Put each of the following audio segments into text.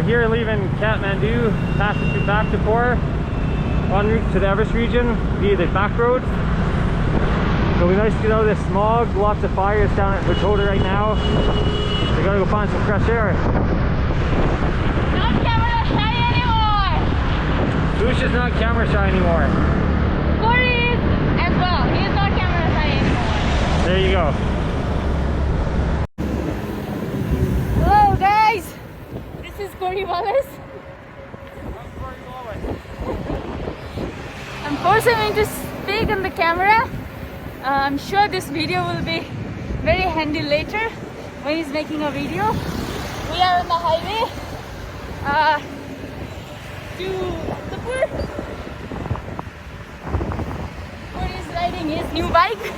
here leaving Kathmandu, passing through Bhaktapur, en route to the Everest region via the back roads. It'll be nice to get out of this smog, lots of fires down at Hotota right now. We gotta go find some fresh air. Not camera shy anymore! Who's just not camera shy anymore? Corey is as well. He is not camera shy anymore. There you go. Hello guys! This is Corey Wallace. I'm forcing him to speak on the camera. I'm sure this video will be very handy later when he's making a video. We are on the highway to Bhaktapur. Corey is riding his new bike.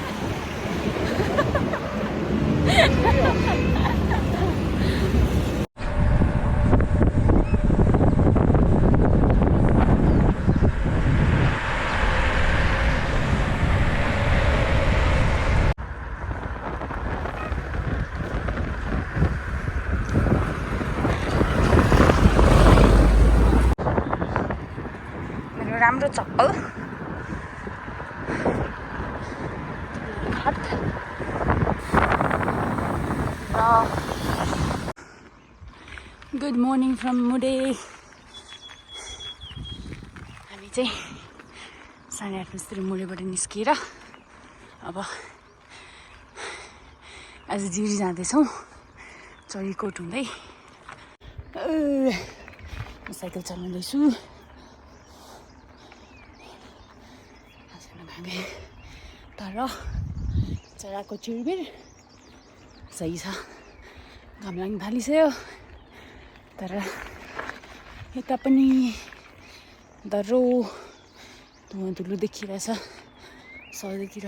राम्रो चप्पल good morning from मुडे हामी चाहिँ 8:30 बजीतिर मुडेबाट निस्किएर अब आज जिरी जाँदैछौँ चरीकोट हुँदै म साइकल चलाउँदैछु तर चराको चिरबिर सही छ घाम लाग्न थालिसक्यो तर यता पनि दह्रो धुवा धुलो देखिरहेछ सधैँतिर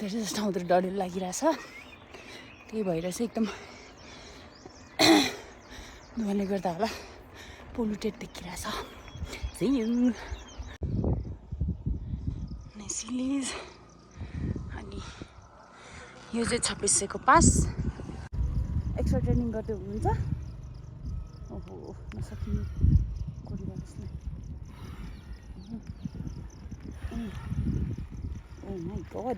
धेरै जस्तो ठाउँतिर डर लागिरहेछ त्यही भएर चाहिँ एकदम धुवाले गर्दा होला पोल्युटेड देखिरहेछ सिलिज अनि यो चाहिँ 2600 को पास एक्स्ट्रा ट्रेनिङ गर्दै हुनुहुन्छ ओहो नसकिने गरिरहेको ओ माई God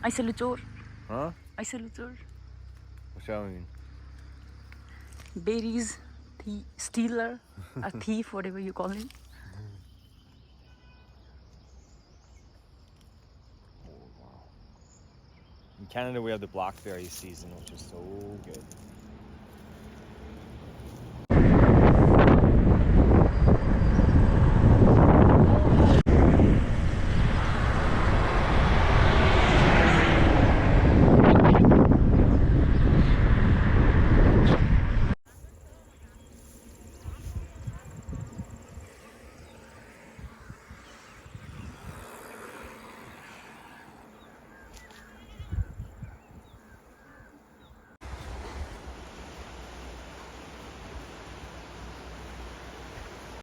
Isolatour. Huh? Isolatour. What's that mean? Berries, stealer, a thief, whatever you call him. Oh, wow. In Canada, we have the blackberry season, which is so good.